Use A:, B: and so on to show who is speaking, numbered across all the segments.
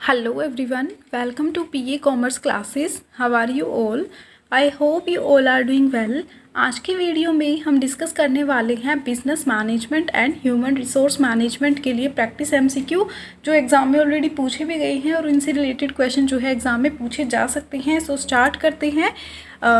A: Hello everyone, welcome to PA Commerce classes. How are you all? I hope you all are doing well. आज की video में हम discuss करने वाले हैं business management and human resource management के लिए प्रैक्टिस एमसीक्यू जो एग्ज़ाम में ऑलरेडी पूछे भी गए हैं और इनसे रिलेटेड क्वेश्चन जो है एग्ज़ाम में पूछे जा सकते हैं। सो स्टार्ट करते हैं।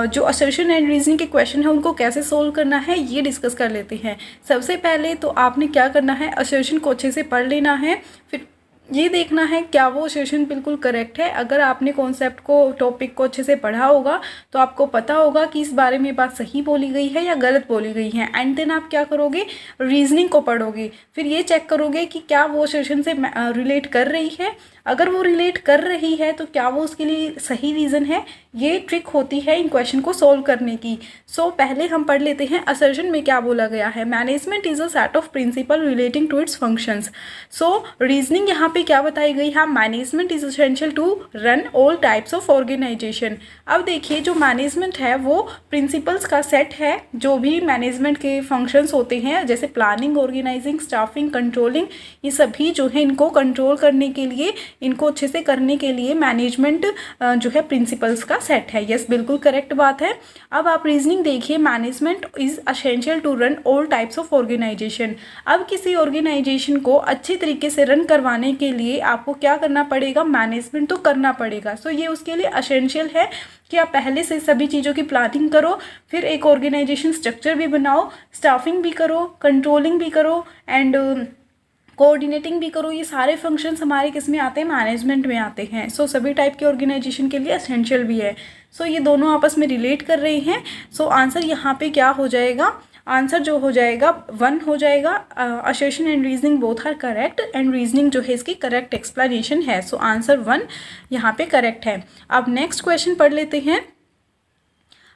A: जो असर्शन एंड रीजनिंग के क्वेश्चन है उनको कैसे सोल्व करना है ये डिस्कस कर लेते हैं। सबसे पहले तो आपने क्या करना है, असर्शन को अच्छे से पढ़ लेना है, फिर ये देखना है क्या वो सेशन बिल्कुल करेक्ट है। अगर आपने कॉन्सेप्ट को, टॉपिक को अच्छे से पढ़ा होगा तो आपको पता होगा कि इस बारे में बात सही बोली गई है या गलत बोली गई है। एंड देन आप क्या करोगे, रीजनिंग को पढ़ोगे, फिर ये चेक करोगे कि क्या वो सेशन से रिलेट कर रही है। अगर वो रिलेट कर रही है तो क्या वो उसके लिए सही रीज़न है। ये ट्रिक होती है इन क्वेश्चन को सोल्व करने की। सो पहले हम पढ़ लेते हैं असर्शन में क्या बोला गया है। Management is a set of principle relating to its functions. So reasoning यहाँ पे क्या बताई गई है, management is essential to run all types of organisation. अब देखिए जो मैनेजमेंट है वो प्रिंसिपल्स का सेट है। जो भी मैनेजमेंट के फंक्शंस होते हैं जैसे प्लानिंग, ऑर्गेनाइजिंग, स्टाफिंग, कंट्रोलिंग, ये सभी जो है इनको कंट्रोल करने के लिए, इनको अच्छे से करने के लिए मैनेजमेंट जो है प्रिंसिपल्स का सेट है। यस, बिल्कुल करेक्ट बात है। अब आप रीजनिंग देखिए, management is essential to run all types of organisation. अब किसी ऑर्गेनाइजेशन को अच्छी तरीके से रन करवाने के लिए आपको क्या करना पड़ेगा, मैनेजमेंट तो करना पड़ेगा। सो ये उसके लिए एसेंशियल है कि आप पहले से सभी चीज़ों की प्लानिंग करो, फिर एक ऑर्गेनाइजेशन स्ट्रक्चर भी बनाओ, स्टाफिंग भी करो, कंट्रोलिंग भी करो एंड कोऑर्डिनेटिंग भी करो। ये सारे फंक्शंस हमारे किस में आते हैं, मैनेजमेंट में आते हैं। सो सभी टाइप के ऑर्गेनाइजेशन के लिए एसेंशियल भी है। सो ये दोनों आपस में रिलेट कर रहे हैं। सो आंसर यहाँ पे क्या हो जाएगा, आंसर जो हो जाएगा 1 हो जाएगा। Assertion and reasoning both are correct and reasoning जो है इसकी करेक्ट एक्सप्लेनेशन है। सो आंसर 1 यहाँ पे करेक्ट है। अब नेक्स्ट क्वेश्चन पढ़ लेते हैं।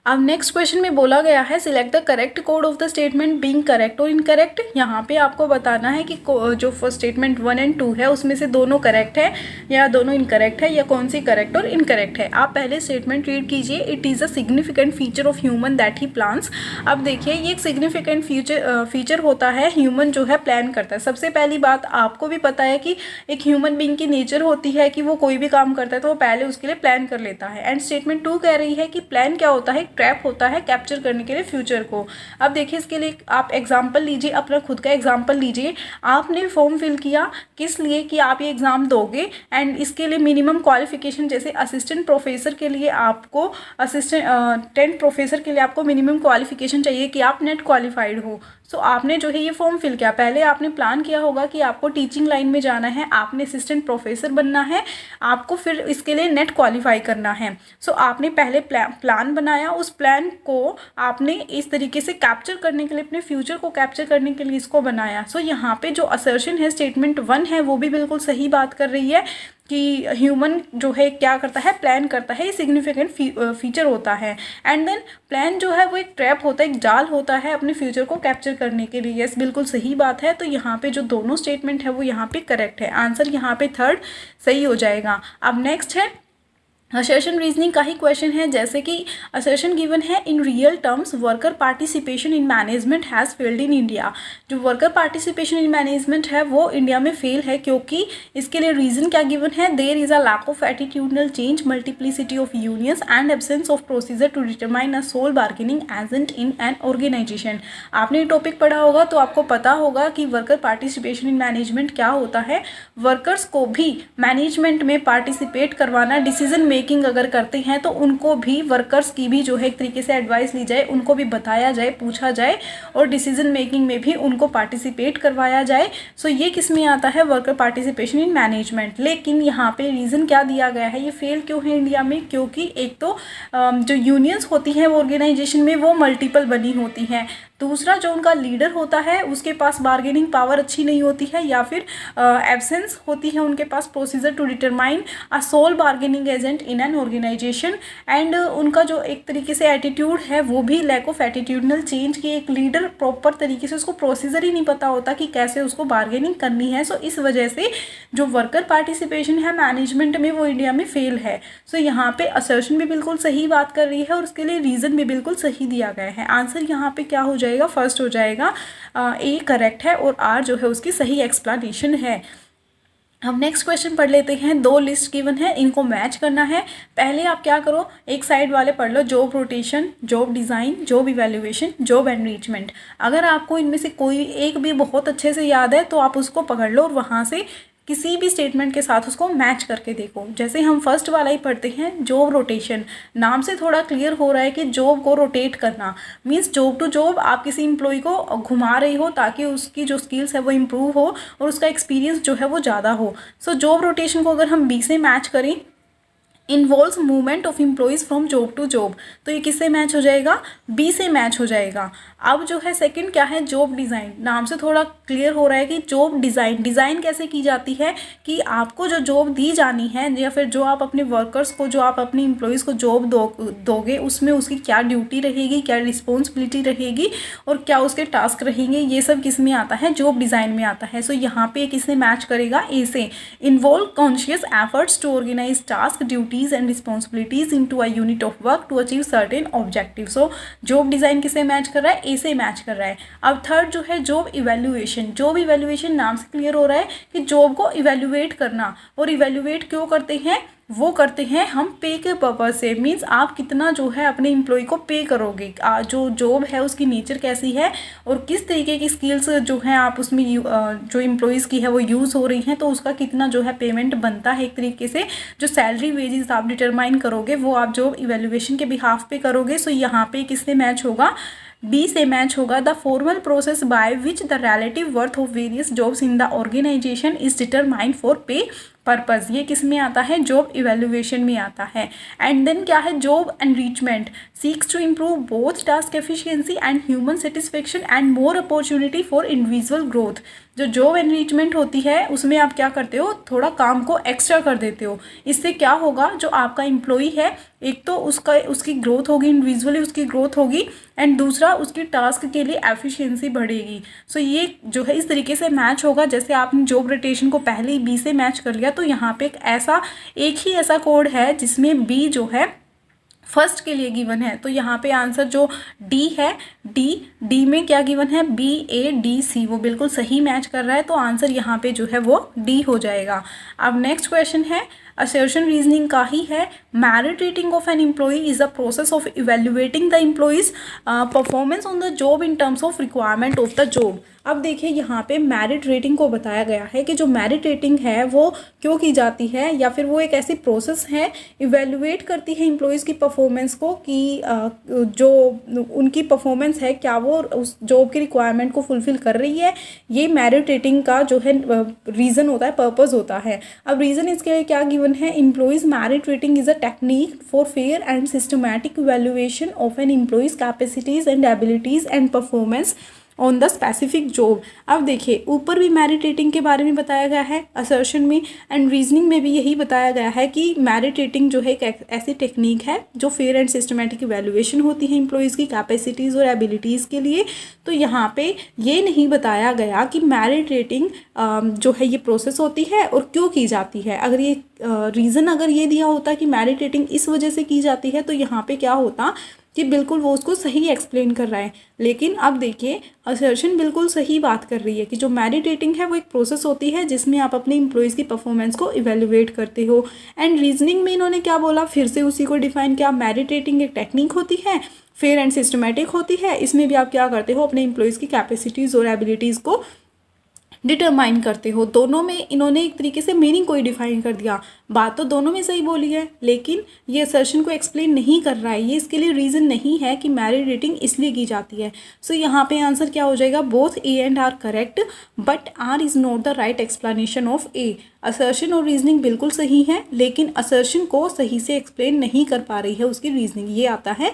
A: अब नेक्स्ट क्वेश्चन में बोला गया है select the correct code of the statement being correct और इनकरेक्ट। यहाँ पे आपको बताना है कि जो फर्स्ट स्टेटमेंट 1 एंड 2 है उसमें से दोनों करेक्ट है या दोनों इनकरेक्ट है या कौन सी करेक्ट और इनकरेक्ट है। आप पहले स्टेटमेंट रीड कीजिए। It is a significant feature of human that he plans. अब देखिए ये एक सिग्निफिकेंट फीचर होता है, ह्यूमन जो है प्लान करता है। सबसे पहली बात आपको भी पता है कि एक ह्यूमन बीइंग की नेचर होती है कि वो कोई भी काम करता है तो वो पहले उसके लिए प्लान कर लेता है। एंड स्टेटमेंट 2 कह रही है कि प्लान क्या होता है, ट्रैप होता है कैप्चर करने के लिए फ्यूचर को। अब देखिए इसके लिए आप एग्जांपल लीजिए, अपना खुद का एग्जांपल लीजिए। आपने फॉर्म फिल किया किस लिए कि आप ये एग्जाम दोगे एंड इसके लिए मिनिमम क्वालिफिकेशन जैसे असिस्टेंट प्रोफेसर के लिए आपको टेंथ प्रोफेसर के लिए आपको मिनिमम क्वालिफिकेशन चाहिए कि आप नेट क्वालिफाइड हो। सो आपने जो है ये फॉर्म फिल किया, पहले आपने प्लान किया होगा कि आपको टीचिंग लाइन में जाना है, आपने असिस्टेंट प्रोफेसर बनना है, आपको फिर इसके लिए नेट क्वालिफाई करना है। सो आपने पहले प्लान बनाया, उस प्लान को आपने इस तरीके से कैप्चर करने के लिए, अपने फ्यूचर को कैप्चर करने के लिए इसको बनाया। सो यहाँ पे जो असर्शन है स्टेटमेंट 1 है वो भी बिल्कुल सही बात कर रही है कि ह्यूमन जो है क्या करता है, प्लान करता है, ये सिग्निफिकेंट फीचर होता है। एंड देन प्लान जो है वो एक ट्रैप होता है, एक जाल होता है अपने फ्यूचर को कैप्चर करने के लिए। यस, बिल्कुल सही बात है। तो यहाँ पे जो दोनों स्टेटमेंट है वो यहाँ पे करेक्ट है। आंसर यहाँ पे 3rd सही हो जाएगा। अब नेक्स्ट है असर्शन रीजनिंग का ही क्वेश्चन है। जैसे कि असर्शन गिवन है in real terms worker participation in management has failed in India. जो वर्कर पार्टिसिपेशन इन मैनेजमेंट है वो इंडिया में फेल है क्योंकि इसके लिए रीज़न क्या गिवन है, there is a lack of attitudinal change, multiplicity of unions and absence of procedure to determine a sole bargaining agent in an organisation. आपने टॉपिक पढ़ा होगा तो आपको पता होगा कि वर्कर पार्टिसिपेशन इन मैनेजमेंट क्या होता है। वर्कर्स को भी मैनेजमेंट में पार्टिसिपेट करवाना, डिसीजन मेकिंग अगर करते हैं तो उनको भी, वर्कर्स की भी जो है एक तरीके से एडवाइस ली जाए, उनको भी बताया जाए, पूछा जाए और डिसीजन मेकिंग में भी उनको पार्टिसिपेट करवाया जाए। सो ये किस में आता है, वर्कर पार्टिसिपेशन इन मैनेजमेंट। लेकिन यहाँ पे रीज़न क्या दिया गया है, ये फेल क्यों है इंडिया में, क्योंकि एक तो जो यूनियंस होती हैं वो ऑर्गेनाइजेशन में वो मल्टीपल बनी होती हैं, दूसरा जो उनका लीडर होता है उसके पास बार्गेनिंग पावर अच्छी नहीं होती है, या फिर एब्सेंस होती है उनके पास procedure to determine a sole bargaining agent in an organization. And उनका जो एक तरीके से एटीट्यूड है वो भी लैक ऑफ एटीट्यूडनल चेंज की, एक लीडर प्रॉपर तरीके से उसको प्रोसीजर ही नहीं पता होता कि कैसे उसको बार्गेनिंग करनी है। सो इस वजह से जो वर्कर पार्टिसिपेशन है मैनेजमेंट में वो इंडिया में फेल है। सो यहाँ पे असर्शन भी बिल्कुल सही बात कर रही है और उसके लिए रीज़न भी बिल्कुल सही दिया गया है। आंसर यहाँ पे क्या हो जाएगा, फर्स्ट हो जाएगा, ए करेक्ट है और आर जो है उसकी सही एक्सप्लेनेशन है। अब नेक्स्ट क्वेश्चन पढ़ लेते हैं। दो लिस्ट गिवन है, इनको मैच करना है। पहले आप क्या करो, एक साइड वाले पढ़ लो, job rotation, job design, job evaluation, job enrichment. अगर आपको इनमें से कोई एक भी बहुत अच्छे से याद है तो आप उसको पकड़ लो और वहाँ से किसी भी स्टेटमेंट के साथ उसको मैच करके देखो। जैसे हम फर्स्ट वाला ही पढ़ते हैं, जॉब रोटेशन। नाम से थोड़ा क्लियर हो रहा है कि जॉब को रोटेट करना मीन्स जॉब टू जॉब आप किसी एम्प्लॉय को घुमा रही हो ताकि उसकी जो स्किल्स है वो इम्प्रूव हो और उसका एक्सपीरियंस जो है वो ज़्यादा हो। सो जॉब रोटेशन को अगर हम बी से मैच करें, involves movement of employees from job to job, तो ये किससे मैच हो जाएगा, बी से मैच हो जाएगा। अब जो है सेकंड क्या है, जॉब डिज़ाइन। नाम से थोड़ा क्लियर हो रहा है कि जॉब डिज़ाइन, डिज़ाइन कैसे की जाती है कि आपको जो जॉब दी जानी है या फिर जो आप अपने वर्कर्स को, जो आप अपने एम्प्लॉयज़ को जॉब दोगे उसमें उसकी क्या ड्यूटी रहेगी, क्या रिस्पॉन्सिबिलिटी रहेगी और क्या उसके टास्क रहेंगे, ये सब किस में आता है, जॉब डिज़ाइन में आता है। सो यहाँ पे किससे मैच करेगा, ए से। Involve conscious efforts to organise task, duties and responsibilities into a unit of work to achieve certain objectives। so job design किसे मैच कर रहा है, ए से मैच कर रहा है। अब थर्ड जो है जॉब इवैल्यूएशन। जॉब इवैल्यूएशन नाम से क्लियर हो रहा है कि जॉब को इवैल्यूएट करना, और इवैल्यूएट क्यों करते हैं, वो करते हैं हम पे के पर्पज़ से। मीन्स आप कितना जो है अपने एम्प्लॉय को पे करोगे, जो जॉब है उसकी नेचर कैसी है और किस तरीके की स्किल्स जो हैं आप उसमें जो एम्प्लॉयज़ की है वो यूज़ हो रही हैं, तो उसका कितना जो है पेमेंट बनता है। एक तरीके से जो सैलरी वेजेस आप डिटरमाइन करोगे वो आप जॉब इवैल्यूएशन के बिहाफ पे करोगे। सो यहाँ पे किससे मैच होगा, बी से मैच होगा। The formal process by which the relative worth of various jobs in the organisation is determined for pay purpose, ये किस में आता है, जॉब इवैल्यूएशन में आता है। एंड देन क्या है, job enrichment seeks to improve both task efficiency and human satisfaction and more opportunity for individual growth. जो जॉब एनरिचमेंट होती है उसमें आप क्या करते हो, थोड़ा काम को एक्स्ट्रा कर देते हो। इससे क्या होगा, जो आपका एम्प्लॉई है एक तो उसकी ग्रोथ होगी, इंडिविजुअली उसकी ग्रोथ होगी, एंड दूसरा उसकी टास्क के लिए एफिशिएंसी बढ़ेगी। सो ये जो है इस तरीके से मैच होगा। जैसे आपने जॉब रोटेशन को पहले ही बी से मैच कर लिया, तो यहाँ पे एक ही ऐसा कोड है जिसमें बी जो है फर्स्ट के लिए गिवन है। तो यहाँ पे आंसर जो डी है, डी में क्या गिवन है, बी ए डी सी, वो बिल्कुल सही मैच कर रहा है। तो आंसर यहाँ पे जो है वो डी हो जाएगा। अब नेक्स्ट क्वेश्चन है, असर्शन रीजनिंग का ही है। Merit rating of an employee is the process of evaluating the employees performance on the job in terms of requirement of the job. अब देखिए यहाँ पे मेरिट रेटिंग को बताया गया है कि जो मेरिट रेटिंग है वो क्यों की जाती है, या फिर वो एक ऐसी प्रोसेस है, इवेल्युएट करती है एम्प्लॉइज़ की परफॉर्मेंस को कि जो उनकी परफॉर्मेंस है क्या वो उस जॉब की रिक्वायरमेंट को फुलफ़िल कर रही है। ये मेरिट रेटिंग का जो है रीज़न होता है, पर्पज़ होता है। अब रीज़न इसके लिए क्या गिवन है, employees merit rating is a technique for fair and systematic evaluation of an employee's capacities and abilities and performance on the specific job. अब देखिए ऊपर भी मेरिट रेटिंग के बारे में बताया गया है, असर्शन में एंड रीजनिंग में भी यही बताया गया है कि मेरिट रेटिंग जो है एक ऐसी टेक्निक है जो फेयर एंड सिस्टमैटिक इवैल्यूएशन होती है एम्प्लॉइज़ की कैपेसिटीज़ और एबिलिटीज़ के लिए। तो यहाँ पे ये नहीं बताया गया कि मेरिट रेटिंग जो है ये प्रोसेस होती है और क्यों की जाती है। अगर ये रीज़न अगर ये दिया होता कि मेरिट रेटिंग इस वजह से की जाती है, तो यहाँ पे क्या होता कि बिल्कुल वो उसको सही एक्सप्लेन कर रहा है। लेकिन अब देखिए असर्शन बिल्कुल सही बात कर रही है कि जो मेरिट रेटिंग है वो एक प्रोसेस होती है जिसमें आप अपने एम्प्लॉइज़ की परफॉर्मेंस को इवेल्युएट करते हो। एंड रीजनिंग में इन्होंने क्या बोला, फिर से उसी को डिफाइन किया, मेरिट रेटिंग एक टेक्निक होती है, फेयर एंड सिस्टमैटिक होती है। इसमें भी आप क्या करते हो, अपने एम्प्लॉइज़ की कैपेसिटीज़ और एबिलिटीज़ को डिटरमाइन करते हो। दोनों में इन्होंने एक तरीके से मीनिंग को ही डिफाइन कर दिया। बात तो दोनों में सही बोली है, लेकिन ये असर्शन को एक्सप्लेन नहीं कर रहा है। ये इसके लिए रीज़न नहीं है कि मेरिट रेटिंग इसलिए की जाती है। सो यहाँ पे आंसर क्या हो जाएगा, both A and R correct but R is not the right explanation of A. Assertion और रीजनिंग बिल्कुल सही है, लेकिन असर्शन को सही से एक्सप्लेन नहीं कर पा रही है उसकी रीजनिंग। ये आता है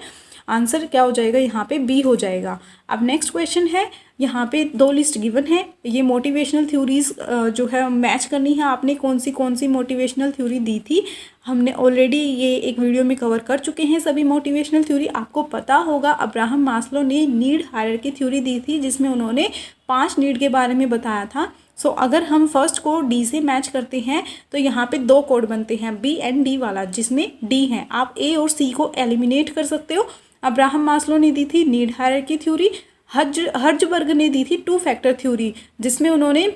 A: आंसर क्या हो जाएगा, यहाँ पे बी हो जाएगा। अब नेक्स्ट क्वेश्चन है, यहाँ पे दो लिस्ट गिवन है। ये मोटिवेशनल थ्योरीज जो है मैच करनी है। आपने कौन सी मोटिवेशनल थ्योरी दी थी, हमने ऑलरेडी ये एक वीडियो में कवर कर चुके हैं सभी मोटिवेशनल थ्योरी। आपको पता होगा अब्राहम मास्लो ने नीड हायरार्की थ्योरी दी थी जिसमें उन्होंने 5 नीड के बारे में बताया था। सो अगर हम फर्स्ट को डी से मैच करते हैं तो यहाँ पे 2 कोड बनते हैं, बी एंड डी वाला, जिसमें डी है। आप ए और सी को एलिमिनेट कर सकते हो। अब्राहम मास्लो ने दी थी नीड हायरार्की थ्योरी, हर्जबर्ग ने दी थी 2 फैक्टर थ्योरी, जिसमें उन्होंने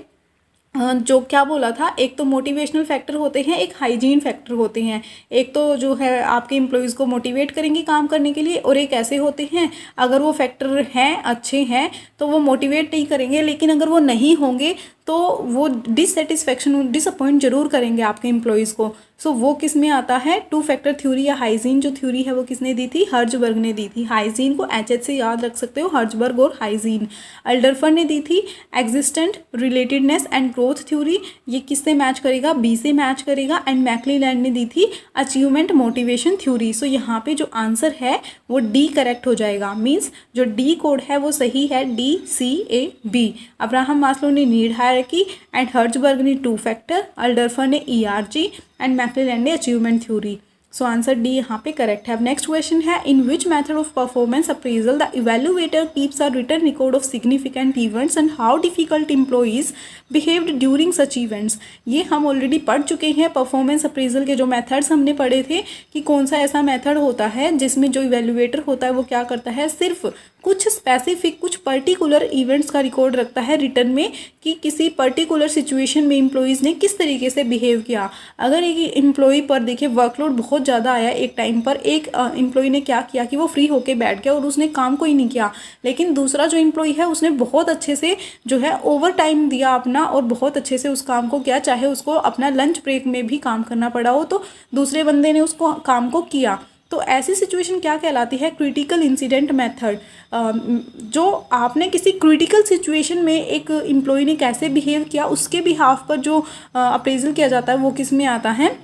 A: जो क्या बोला था, एक तो मोटिवेशनल फैक्टर होते हैं, एक हाइजीन फैक्टर होते हैं। एक तो जो है आपके एम्प्लॉयज़ को मोटिवेट करेंगे काम करने के लिए, और एक ऐसे होते हैं अगर वो फैक्टर हैं अच्छे हैं तो वो मोटिवेट नहीं करेंगे, लेकिन अगर वो नहीं होंगे तो वो डिससेटिस्फेक्शन डिसअपॉइंट जरूर करेंगे आपके एम्प्लॉयज़ को। सो वो किस में आता है, टू फैक्टर थ्योरी या हाइजीन जो थ्योरी है वो किसने दी थी, हर्जबर्ग ने दी थी। हाइजीन को एच से याद रख सकते हो, हर्जबर्ग और हाइजीन। अल्डरफर ने दी थी existent relatedness and growth theory, ये किससे मैच करेगा, बी से मैच करेगा। एंड मैक्लीलैंड ने दी थी अचीवमेंट मोटिवेशन थ्योरी। सो यहाँ पे जो आंसर है वो डी करेक्ट हो जाएगा, मीन्स जो डी कोड है वो सही है, DCAB। अब्राहम मास्लो ने नीड हायरार्की एंड हर्जबर्ग ने टू फैक्टर, अल्डरफर ने ERG एंड मैक्लीलैंड ने achievement theory. So answer D यहाँ पे करेक्ट है। अब नेक्स्ट क्वेश्चन है, in which method of performance appraisal the evaluator keeps a written record of significant events and how difficult employees behaved during such events. ये हम already पढ़ चुके हैं, परफॉर्मेंस अप्रेजल के जो मेथड्स हमने पढ़े थे कि कौन सा ऐसा मेथड होता है जिसमें जो इवेल्युएटर होता है वो क्या करता है, सिर्फ कुछ स्पेसिफिक कुछ पर्टिकुलर इवेंट्स का रिकॉर्ड रखता है रिटर्न में कि किसी पर्टिकुलर सिचुएशन में एम्प्लॉइज़ ने किस तरीके से बिहेव किया। अगर एक एम्प्लॉई पर देखिए वर्कलोड बहुत ज़्यादा आया एक टाइम पर, एक एम्प्लॉई ने क्या किया कि वो फ्री होके बैठ गया और उसने काम कोई नहीं किया, लेकिन दूसरा जो एम्प्लॉई है उसने बहुत अच्छे से जो है ओवर टाइम दिया अपना और बहुत अच्छे से उस काम को किया, चाहे उसको अपना लंच ब्रेक में भी काम करना पड़ा हो तो दूसरे बंदे ने उसको काम को किया। तो ऐसी सिचुएशन क्या कहलाती है, क्रिटिकल इंसिडेंट मेथड। जो आपने किसी क्रिटिकल सिचुएशन में एक एम्प्लॉय ने कैसे बिहेव किया उसके बिहाफ पर जो अप्रेजल किया जाता है वो किस में आता है,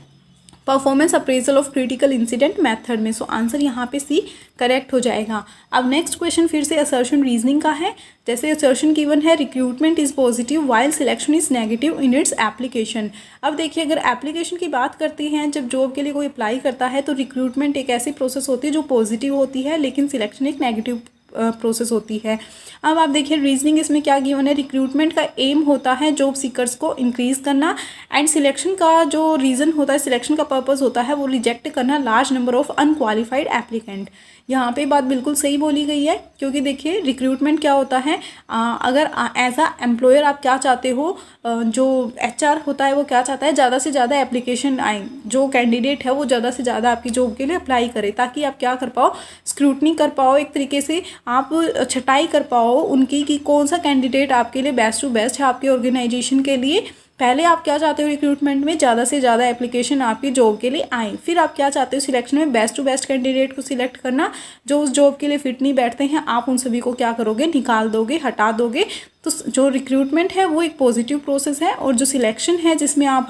A: performance appraisal of critical incident method में। सो आंसर यहाँ पे सी करेक्ट हो जाएगा। अब नेक्स्ट क्वेश्चन फिर से असर्शन रीजनिंग का है। जैसे असर्शन गिवन है, recruitment is positive while selection is negative in its application. अब देखिए अगर एप्लीकेशन की बात करते हैं, जब जॉब के लिए कोई अप्लाई करता है तो रिक्रूटमेंट एक ऐसी प्रोसेस होती है जो पॉजिटिव होती है, लेकिन सिलेक्शन एक नेगेटिव प्रोसेस होती है। अब आप देखिए रीजनिंग इसमें क्या गिवन है, रिक्रूटमेंट का एम होता है जॉब सीकर्स को इंक्रीज करना, एंड सिलेक्शन का जो रीज़न होता है, सिलेक्शन का पर्पस होता है वो रिजेक्ट करना large number of unqualified applicant. यहाँ पे बात बिल्कुल सही बोली गई है, क्योंकि देखिए रिक्रूटमेंट क्या होता है, अगर एज अ एम्प्लॉयर आप क्या चाहते हो, जो HR होता है वो क्या चाहता है, ज़्यादा से ज़्यादा एप्लीकेशन आए, जो कैंडिडेट है वो ज़्यादा से ज़्यादा आपकी जॉब के लिए अप्लाई करे, ताकि आप क्या कर पाओ, स्क्रूटनी कर पाओ, एक तरीके से आप छटाई कर पाओ उनकी कि कौन सा कैंडिडेट आपके लिए बेस्ट टू बेस्ट है आपके ऑर्गेनाइजेशन के लिए। पहले आप क्या चाहते हो रिक्रूटमेंट में, ज़्यादा से ज़्यादा एप्लीकेशन आपकी जॉब के लिए आए, फिर आप क्या चाहते हो सिलेक्शन में बेस्ट टू बेस्ट कैंडिडेट को सिलेक्ट करना, जो उस जॉब के लिए फिट नहीं बैठते हैं आप उन सभी को क्या करोगे, निकाल दोगे, हटा दोगे। तो जो रिक्रूटमेंट है वो एक पॉजिटिव प्रोसेस है, और जो सिलेक्शन है जिसमें आप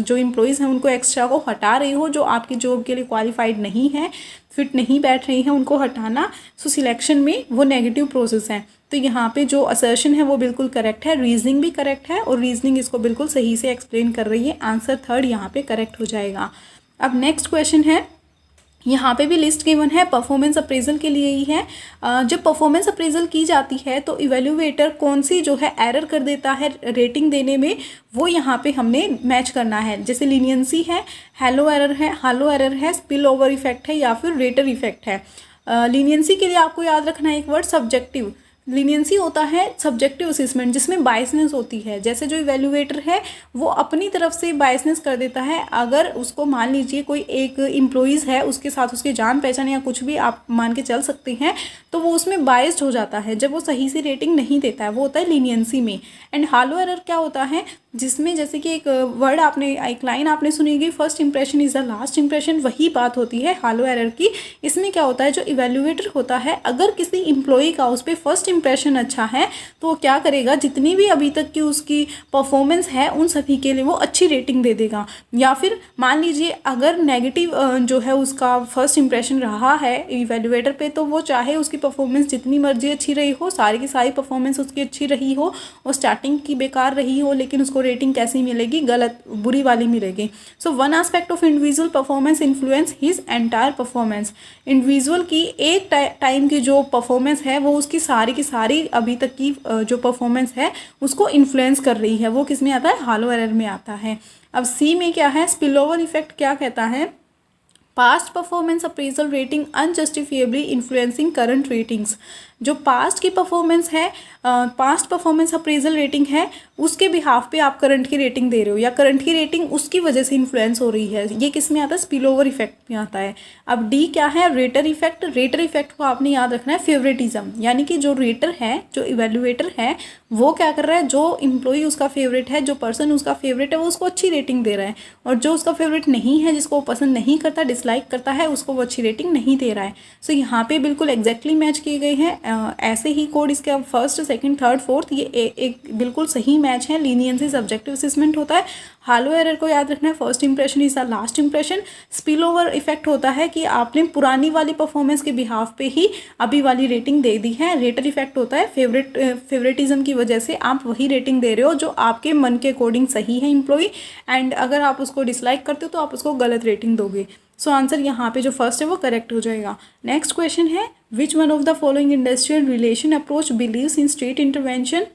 A: जो एम्प्लॉयज़ हैं उनको एक्स्ट्रा को हटा रहे हो, जो आपकी जॉब के लिए क्वालिफाइड नहीं है, फिट नहीं बैठ रही हैं, उनको हटाना, सो सिलेक्शन में वो नेगेटिव प्रोसेस है। तो यहाँ पे जो असर्शन है वो बिल्कुल करेक्ट है, रीजनिंग भी करेक्ट है, और रीजनिंग इसको बिल्कुल सही से एक्सप्लेन कर रही है। आंसर थर्ड यहाँ पे करेक्ट हो जाएगा। अब नेक्स्ट क्वेश्चन है, यहाँ पे भी लिस्ट गिवन है, परफॉर्मेंस अप्रेजल के लिए ही है। जब परफॉर्मेंस अप्रेजल की जाती है तो इवेल्युएटर कौन सी जो है एरर कर देता है रेटिंग देने में, वो यहाँ पे हमने मैच करना है। जैसे लीनियंसी है, हालो एरर है, स्पिल ओवर इफेक्ट है, या फिर रेटर इफेक्ट है। लीनियंसी के लिए आपको याद रखना है एक वर्ड, सब्जेक्टिव। लीनियंसी होता है सब्जेक्टिव असेसमेंट जिसमें बायसनेस होती है, जैसे जो इवेल्युएटर है वो अपनी तरफ से बायसनेस कर देता है। अगर उसको मान लीजिए कोई एक एम्प्लॉइज़ है, उसके साथ उसके जान पहचान या कुछ भी आप मान के चल सकते हैं, तो वो उसमें बायस्ड हो जाता है जब वो सही से रेटिंग नहीं देता है, वो होता है लीनियंसी में। एंड हालो एरर क्या होता है, जिसमें जैसे कि एक वर्ड आपने, एक लाइन आपने सुनी होगी, first impression is the last impression, वही बात होती है हालो एरर की। इसमें क्या होता है, जो इवेल्युएटर होता है अगर किसी एम्प्लॉई का उस पर फर्स्ट इंप्रेशन अच्छा है तो वो क्या करेगा, जितनी भी अभी तक की उसकी परफॉर्मेंस है उन सभी के लिए वो अच्छी रेटिंग दे देगा। या फिर मान लीजिए अगर नेगेटिव जो है उसका फर्स्ट इंप्रेशन रहा है इवेल्युएटर पे, तो वो चाहे उसकी परफॉर्मेंस जितनी मर्जी अच्छी रही हो, सारी की सारी परफॉर्मेंस उसकी अच्छी रही हो और स्टार्टिंग की बेकार रही हो, लेकिन उसको रेटिंग कैसी मिलेगी, गलत बुरी वाली मिलेगी। So one aspect of individual performance influence his entire performance. Individual की एक टाइम की जो परफॉर्मेंस है वो उसकी सारी की सारी अभी तक की जो परफॉर्मेंस है उसको इन्फ्लुएंस कर रही है, वो किस में आता है, हालो एरर में आता है। अब सी में क्या है, स्पिल ओवर इफेक्ट क्या कहता है, past performance appraisal rating unjustifiably influencing current ratings. जो पास्ट की परफॉर्मेंस है, पास्ट परफॉर्मेंस अप्रेजल रेटिंग है, उसके बिहाफ पे आप करंट की रेटिंग दे रहे हो या करंट की रेटिंग उसकी वजह से इन्फ्लुएंस हो रही है, ये किस में आता है, स्पिल ओवर इफेक्ट में आता है। अब डी क्या है, रेटर इफेक्ट। रेटर इफेक्ट को आपने याद रखना है फेवरेटिज्म, यानी कि जो रेटर है, जो इवेल्युएटर है, वो क्या कर रहा है, जो इम्प्लॉई उसका फेवरेट है, जो पर्सन उसका फेवरेट है, वो उसको अच्छी रेटिंग दे रहा है, और जो उसका फेवरेट नहीं है, जिसको वो पसंद नहीं करता, डिसलाइक करता है, उसको वो अच्छी रेटिंग नहीं दे रहा है। सो यहाँ पे बिल्कुल एग्जैक्टली मैच किए गए हैं। ऐसे ही कोड इसके अब फर्स्ट, सेकंड, थर्ड, फोर्थ, ये एक बिल्कुल सही मैच है। लीनियंसी सब्जेक्टिव असेसमेंट होता है। हालो एरर को याद रखना है, first impression is the last impression. Spill over effect होता है कि आपने पुरानी वाली परफॉर्मेंस के बिहाफ पे ही अभी वाली रेटिंग दे दी है। रेटर इफेक्ट होता है फेवरेटिज्म की वजह से आप वही रेटिंग दे रहे हो जो आपके मन के अकॉर्डिंग सही है इम्प्लॉई, एंड अगर आप उसको डिसलाइक करते हो तो आप उसको गलत रेटिंग दोगे। सो आंसर यहाँ पे जो फर्स्ट है वो करेक्ट हो जाएगा। नेक्स्ट क्वेश्चन है, which one of the following industrial relation approach believes in state intervention,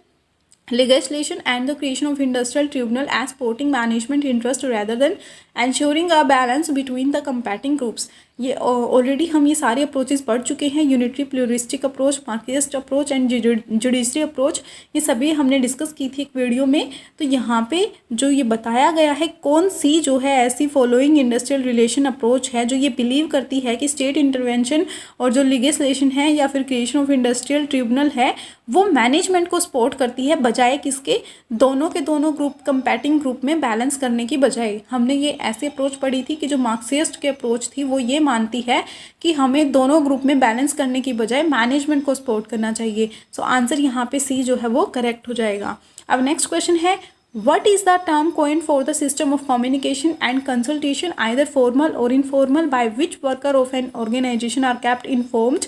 A: legislation and the creation of industrial tribunal as supporting management interest rather than ensuring a balance between the competing groups। ये already हम ये सारे approaches पढ़ चुके हैं, unitary pluralistic approach, Marxist approach and judiciary approach, ये सभी हमने डिस्कस की थी एक वीडियो में। तो यहाँ पे जो ये बताया गया है, कौन सी जो है ऐसी फॉलोइंग इंडस्ट्रियल रिलेशन अप्रोच है जो ये बिलीव करती है कि स्टेट इंटरवेंशन और जो लिजिस्लेशन है या फिर क्रिएशन ऑफ इंडस्ट्रियल ट्रिब्यूनल है वो मैनेजमेंट को सपोर्ट करती है, बजाय किसके, दोनों के दोनों ग्रुप कंपैटिंग ग्रुप में बैलेंस करने की बजाय। हमने ये ऐसी अप्रोच पढ़ी थी कि जो मार्क्सिस्ट की अप्रोच थी वो ये मानती है कि हमें दोनों ग्रुप में बैलेंस करने की बजाय मैनेजमेंट को सपोर्ट करना चाहिए। सो आंसर यहाँ पे सी जो है वो करेक्ट हो जाएगा। अब नेक्स्ट क्वेश्चन है, What is the term coined for the system of communication and consultation, either formal or informal, by which worker of an organization are kept informed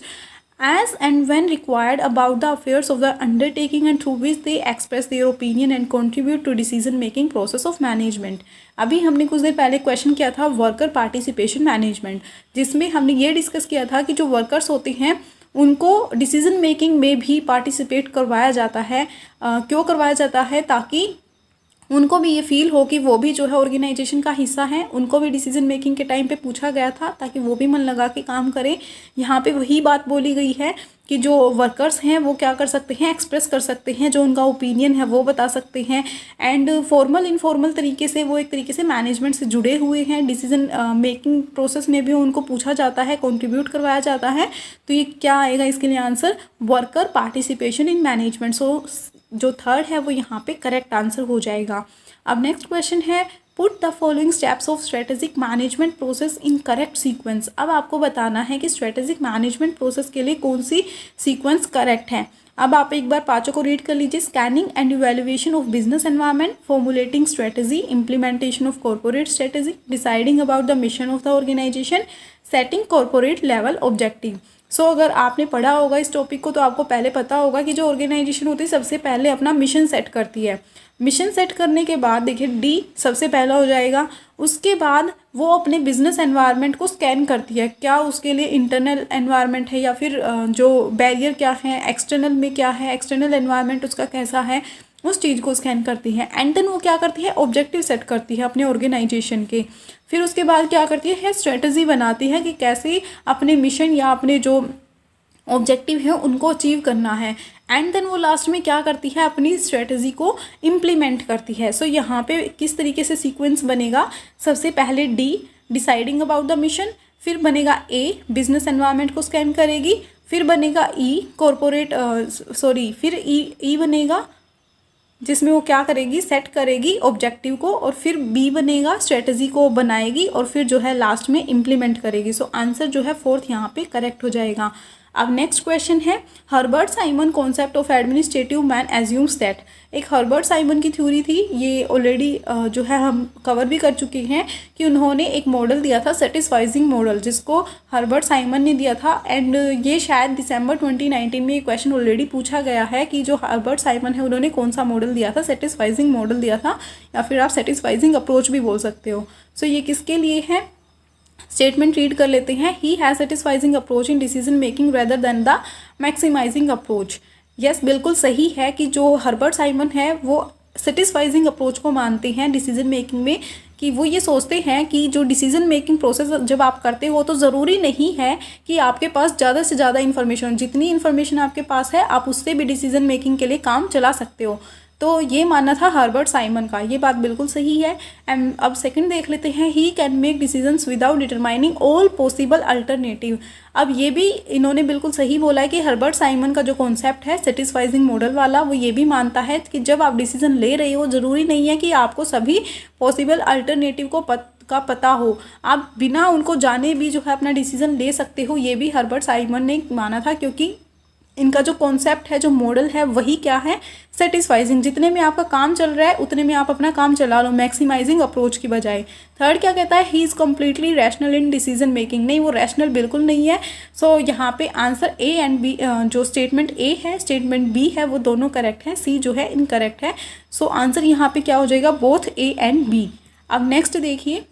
A: as and when required about the affairs of the undertaking and through which they express their opinion and contribute to decision making process of management। अभी हमने कुछ देर पहले question किया था worker participation management, जिसमें हमने ये discuss किया था कि जो वर्कर्स होते हैं उनको डिसीजन मेकिंग में भी पार्टिसिपेट करवाया जाता है। क्यों करवाया जाता है, ताकि उनको भी ये फील हो कि वो भी जो है ऑर्गेनाइजेशन का हिस्सा है, उनको भी डिसीजन मेकिंग के टाइम पे पूछा गया था ताकि वो भी मन लगा के काम करें। यहाँ पे वही बात बोली गई है कि जो वर्कर्स हैं वो क्या कर सकते हैं, एक्सप्रेस कर सकते हैं, जो उनका ओपिनियन है वो बता सकते हैं, एंड फॉर्मल इनफॉर्मल तरीके से वो एक तरीके से मैनेजमेंट से जुड़े हुए हैं। डिसीजन मेकिंग प्रोसेस में भी उनको पूछा जाता है, कंट्रीब्यूट करवाया जाता है। तो ये क्या आएगा इसके लिए answer, worker participation in management. So जो थर्ड है वो यहाँ पे करेक्ट आंसर हो जाएगा। अब नेक्स्ट क्वेश्चन है, put the following steps of strategic management process in correct sequence. अब आपको बताना है कि स्ट्रेटेजिक मैनेजमेंट प्रोसेस के लिए कौन सी सीक्वेंस करेक्ट है। अब आप एक बार पाँचों को रीड कर लीजिए, scanning and evaluation of business environment, formulating strategy, implementation of corporate strategy, deciding about the mission of the organization, setting corporate level objective. So अगर आपने पढ़ा होगा इस टॉपिक को तो आपको पहले पता होगा कि जो ऑर्गेनाइजेशन होती है सबसे पहले अपना मिशन सेट करती है। मिशन सेट करने के बाद देखिए डी सबसे पहला हो जाएगा। उसके बाद वो अपने बिजनेस एनवायरनमेंट को स्कैन करती है, क्या उसके लिए इंटरनल एनवायरनमेंट है या फिर जो बैरियर क्या है, एक्सटर्नल में क्या है, एक्सटर्नल एनवायरनमेंट उसका कैसा है, उस चीज़ को स्कैन करती है। एंड देन वो क्या करती है, ऑब्जेक्टिव सेट करती है अपने ऑर्गेनाइजेशन के। फिर उसके बाद क्या करती है, स्ट्रेटजी बनाती है कि कैसे अपने मिशन या अपने जो ऑब्जेक्टिव है उनको अचीव करना है। एंड देन वो लास्ट में क्या करती है, अपनी स्ट्रेटजी को इम्प्लीमेंट करती है। सो यहाँ पे किस तरीके से सीक्वेंस बनेगा, सबसे पहले D deciding about the mission, फिर बनेगा ए बिजनेस एनवायरनमेंट को स्कैन करेगी, फिर बनेगा ई कॉरपोरेट फिर ई बनेगा जिसमें वो क्या करेगी, सेट करेगी ऑब्जेक्टिव को, और फिर बी बनेगा स्ट्रेटजी को बनाएगी, और फिर जो है लास्ट में इम्प्लीमेंट करेगी। सो आंसर जो है फोर्थ यहाँ पे करेक्ट हो जाएगा। अब नेक्स्ट क्वेश्चन है, Herbert Simon concept of administrative man assumes that. एक हर्बर्ट साइमन की थ्योरी थी, ये ऑलरेडी जो है हम कवर भी कर चुके हैं कि उन्होंने एक मॉडल दिया था सेटिस्फाइजिंग मॉडल, जिसको हर्बर्ट साइमन ने दिया था। एंड ये शायद दिसंबर 2019 में ये क्वेश्चन ऑलरेडी पूछा गया है कि जो हर्बर्ट साइमन है उन्होंने कौन सा मॉडल दिया था, सेटिस्फाइजिंग मॉडल दिया था या फिर आप सेटिस्फाइजिंग अप्रोच भी बोल सकते हो। सो ये किसके लिए है, स्टेटमेंट रीड कर लेते हैं, he has satisficing approach in decision making rather than the maximizing approach. Yes बिल्कुल सही है कि जो हर्बर्ट साइमन है वो सेटिस्फाइजिंग अप्रोच को मानते हैं डिसीजन मेकिंग में, कि वो ये सोचते हैं कि जो डिसीजन मेकिंग प्रोसेस जब आप करते हो तो ज़रूरी नहीं है कि आपके पास ज़्यादा से ज़्यादा इन्फॉर्मेशन, जितनी इन्फॉर्मेशन आपके पास है आप उससे भी डिसीजन मेकिंग के लिए काम चला सकते हो। तो ये मानना था हर्बर्ट साइमन का, ये बात बिल्कुल सही है। एंड अब सेकंड देख लेते हैं, he can make decisions without determining all possible alternative. अब ये भी इन्होंने बिल्कुल सही बोला है कि हर्बर्ट साइमन का जो कॉन्सेप्ट है सेटिस्फाइजिंग मॉडल वाला, वो ये भी मानता है कि जब आप डिसीजन ले रहे हो ज़रूरी नहीं है कि आपको सभी पॉसिबल अल्टरनेटिव को का पता हो, आप बिना उनको जाने भी जो है अपना डिसीजन ले सकते हो। ये भी हर्बर्ट साइमन ने माना था, क्योंकि इनका जो कॉन्सेप्ट है, जो मॉडल है, वही क्या है, सेटिस्फाइजिंग। जितने में आपका काम चल रहा है उतने में आप अपना काम चला लो, मैक्सिमाइजिंग अप्रोच की बजाय। थर्ड क्या कहता है, he is completely rational in decision making. नहीं, वो रैशनल बिल्कुल नहीं है। सो यहाँ पे आंसर ए एंड बी, जो स्टेटमेंट ए है स्टेटमेंट बी है, वो दोनों करेक्ट हैं, सी जो है इनकरेक्ट है। सो आंसर यहाँ पे क्या हो जाएगा, बोथ ए एंड बी। अब नेक्स्ट देखिए,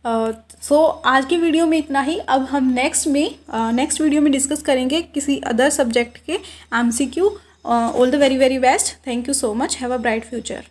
A: आज की वीडियो में इतना ही। अब हम नेक्स्ट वीडियो में डिस्कस करेंगे किसी अदर सब्जेक्ट के MCQ। All the very very best. Thank you so much. Have a bright future.